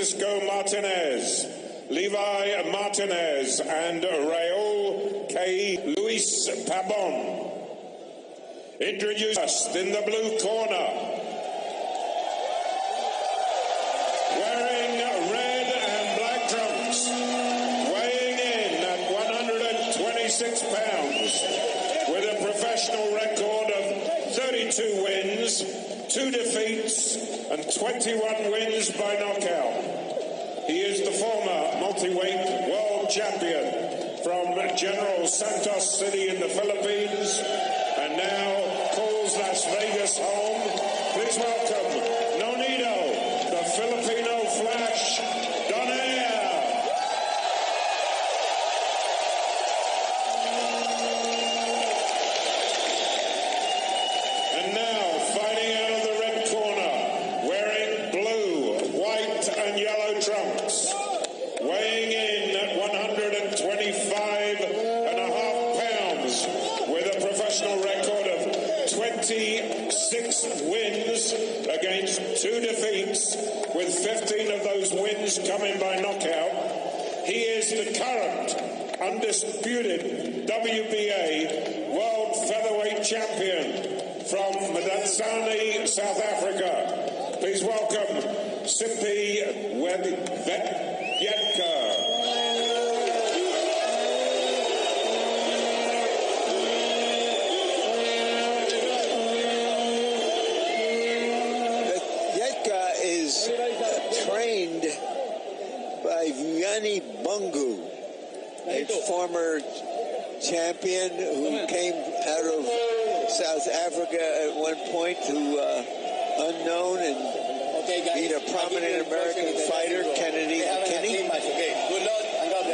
Francisco Martinez, Levi Martinez, and Raul K. Luis Pabon. Introduced in the blue corner, wearing red and black trunks, weighing in at 126 pounds, with a professional record of 32 wins, 2 defeats, and 21 wins by knockout. He is the former multi-weight world champion from General Santos City in the Philippines, and now calls Las Vegas home. Please welcome Nonito, the Filipino Flash, Donaire. And now, fighting out of the red corner, wearing blue, white, and yellow trunks, weighing in at 125.5 pounds, with a professional record of 26 wins against 2 defeats, with 15 of those wins coming by knockout. He is the current undisputed WBA World Featherweight Champion from Madatsani, South Africa. Please welcome Sipi Wedyetka. Trained by Vuyani Bungu, a former champion who came out of South Africa at one point, who unknown, and beat a prominent American fighter, Kennedy McKinney.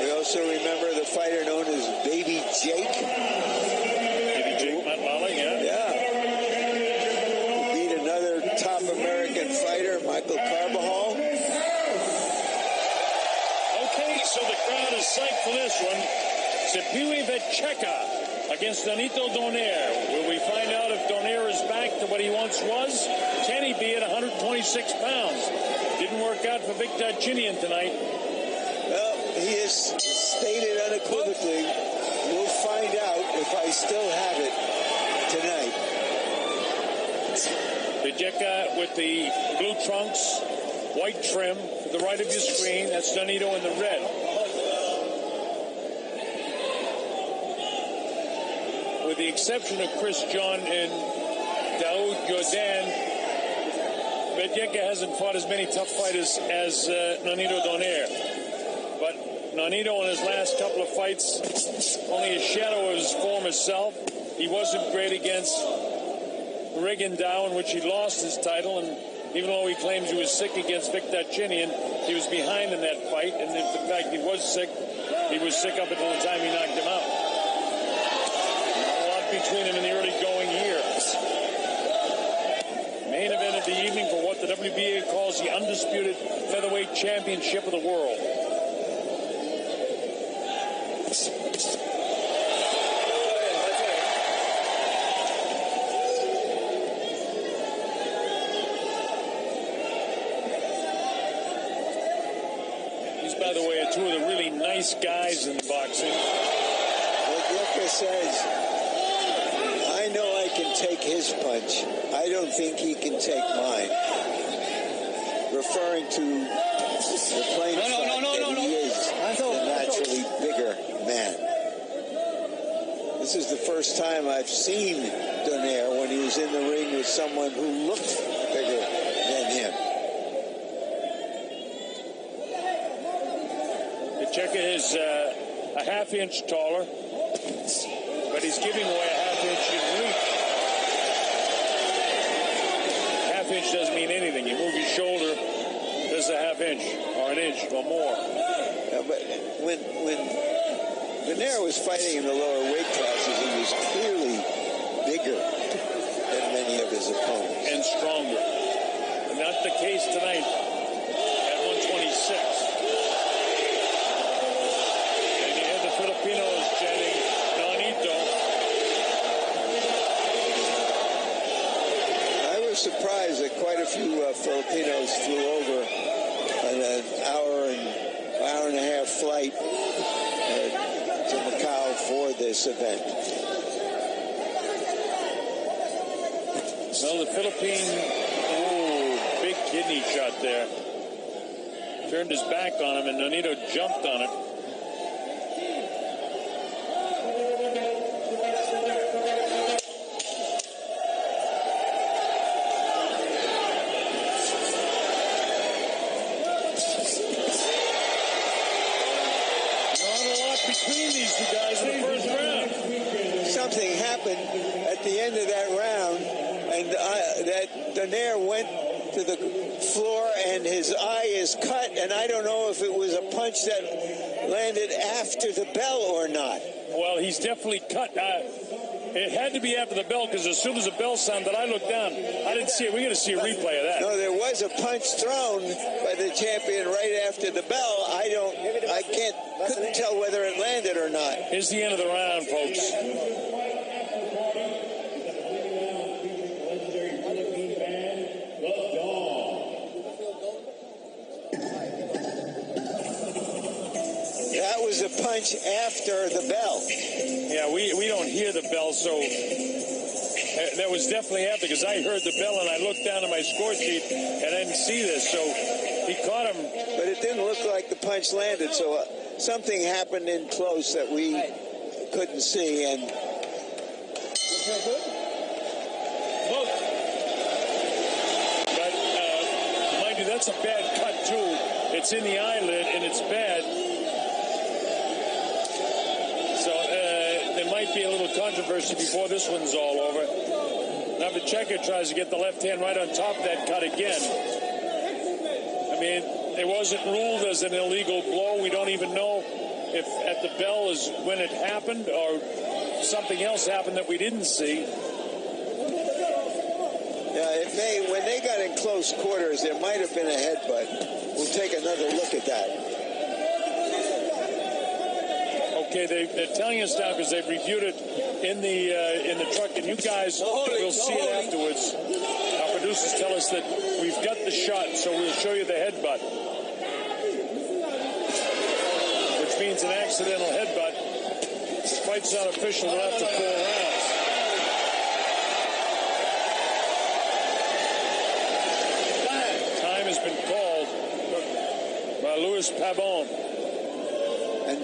We also remember the fighter known as Baby Jake. Baby Jake Matlala, yeah. He beat another top American fighter, Michael Carbajal. So the crowd is psyched for this one. Sipi Wedyetka against Nonito Donaire. Will we find out if Donaire is back to what he once was? Can he be at 126 pounds? Didn't work out for Victor Chinian tonight. Well, he has stated unequivocally, we'll find out if I still have it tonight. Wedyetka with the blue trunks, white trim to the right of your screen. That's Nonito in the red. With the exception of Chris John and Daoud Jordan, Wedyetka hasn't fought as many tough fighters as Nonito Donaire. But Nonito in his last couple of fights, only a shadow of his former self. He wasn't great against Rigondeaux, in which he lost his title, and even though he claims he was sick against Victor Chinian, he was behind in that fight, and if in fact he was sick up until the time he knocked him out. A lot between him in the early going years. Main event of the evening for what the WBA calls the undisputed featherweight championship of the world. By the way, are two of the really nice guys in boxing. Wedyetka says, I know I can take his punch. I don't think he can take mine. Referring to the plain fact that he is the naturally bigger man. This is the first time I've seen Donaire when he was in the ring with someone who looked bigger than him. Wedyetka is a half-inch taller, but he's giving away a half-inch in reach. Half-inch doesn't mean anything. You move your shoulder, there's a half-inch or an inch or more. Yeah, but when Donaire was fighting in the lower weight classes, he was clearly bigger than many of his opponents. And stronger. And not the case tonight at 126. Filipinos chanting Nonito. I was surprised that quite a few Filipinos flew over. And hour and a half flight to Macau for this event. Well, the Philippine, big kidney shot there. Turned his back on him, and Nonito jumped on it. Between these two guys in the first round. Something happened at the end of that round, and that Donaire went to the floor and his eye is cut, and I don't know if it was a punch that landed after the bell or not. Well, he's definitely cut. It had to be after the bell, because as soon as the bell sounded, I looked down. I didn't see it. We're going to see a replay of that. No, there was a punch thrown by the champion right after the bell. Couldn't tell whether it landed or not. Here's the end of the round, folks. That was a punch after the bell. Yeah, we don't hear the bell, so that was definitely after, because I heard the bell and I looked down at my score sheet and I didn't see this, so he caught him. But it didn't look like the punch landed, so something happened in close that we couldn't see. And but mind you, that's a bad cut too. It's in the eyelid and it's bad. So there might be a little controversy before this one's all over. Now the checker tries to get the left hand right on top of that cut again. I mean, it wasn't ruled as an illegal blow. We don't even know if at the bell is when it happened or something else happened that we didn't see. Yeah, when they got in close quarters, there might have been a headbutt. We'll take another look at that. Okay, they're telling us now because they've reviewed it in the truck, and you guys will see it afterwards. Our producers tell us that we've got the shot, so we'll show you the headbutt, which means an accidental headbutt. The fight's not official after 4 rounds. Time has been called by Louis Pabon. And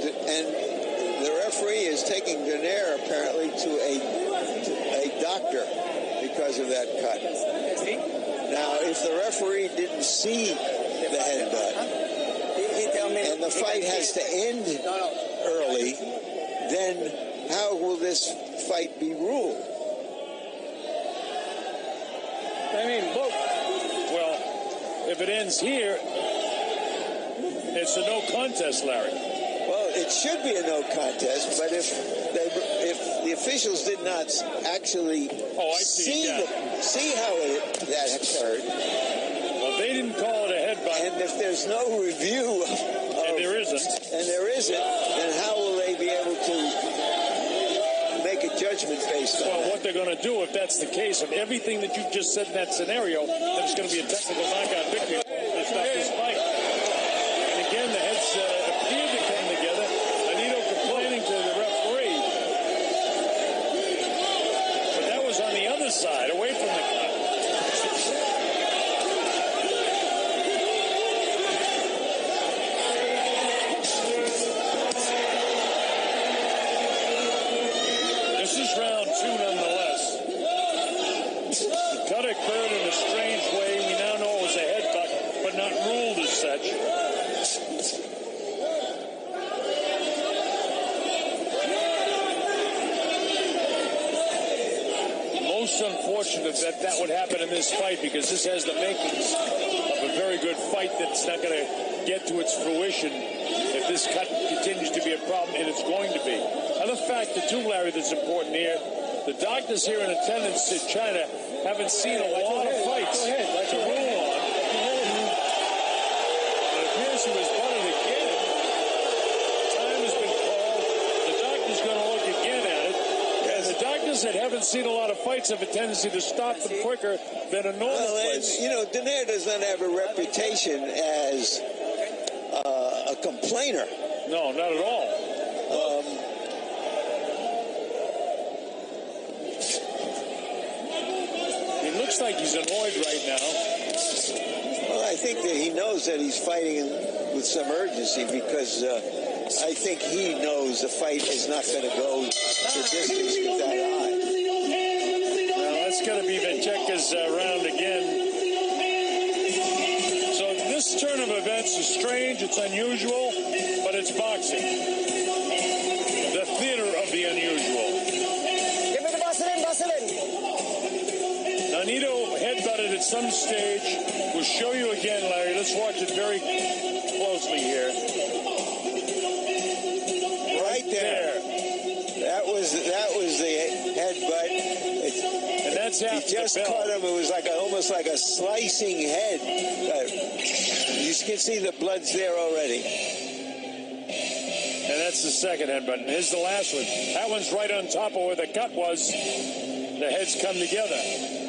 the referee is taking Donaire apparently to a doctor because of that cut. Now, if the referee didn't see the headbutt and the fight has to end early, then how will this fight be ruled? I mean, look. Well, if it ends here, it's a no contest, Larry. Well, it should be a no contest, but if the officials did not actually see how that occurred, well, they didn't call it a headbutt, and if there's no review, and there isn't, then how will they be able to make a judgment based on that? What they're going to do, if that's the case, of everything that you've just said in that scenario, then it's going to be a technical knockout victory to stop this fight. And again, the heads appear to come together. Nonito complaining to the referee. But that was on the other side, away from the cut. This is round 2 nonetheless. The cut occurred in a strange way. We now know it was a headbutt, but not ruled as such. Most unfortunate that would happen in this fight, because this has the makings of a very good fight that's not going to get to its fruition if this cut continues to be a problem, and it's going to be. Another factor too, Larry, that's important here, the doctors here in attendance in China haven't seen a lot of fights to rule on. It appears he was butted again. Time has been called. The doctor's going to look again at it. And the doctors that haven't seen a lot of fights have a tendency to stop them quicker than a normal fight. Donaire does not have a reputation as complainer. No, not at all. He looks like he's annoyed right now. Well, I think that he knows that he's fighting with some urgency because I think he knows the fight is not going to go the distance with that eye. Now, that's going to be Vencheka's round again. So this turn of events is strange, it's unusual, but it's boxing. The theater of the unusual. Give me the Vaseline. Nonito headbutted at some stage. We'll show you again, Larry. Let's watch it very closely here. Right there. That was the headbutt. And that's He after just the bell. caught him. It was like almost like a slicing head. You can see the blood's there already. And that's the second headbutt. And here's the last one. That one's right on top of where the cut was. The heads come together.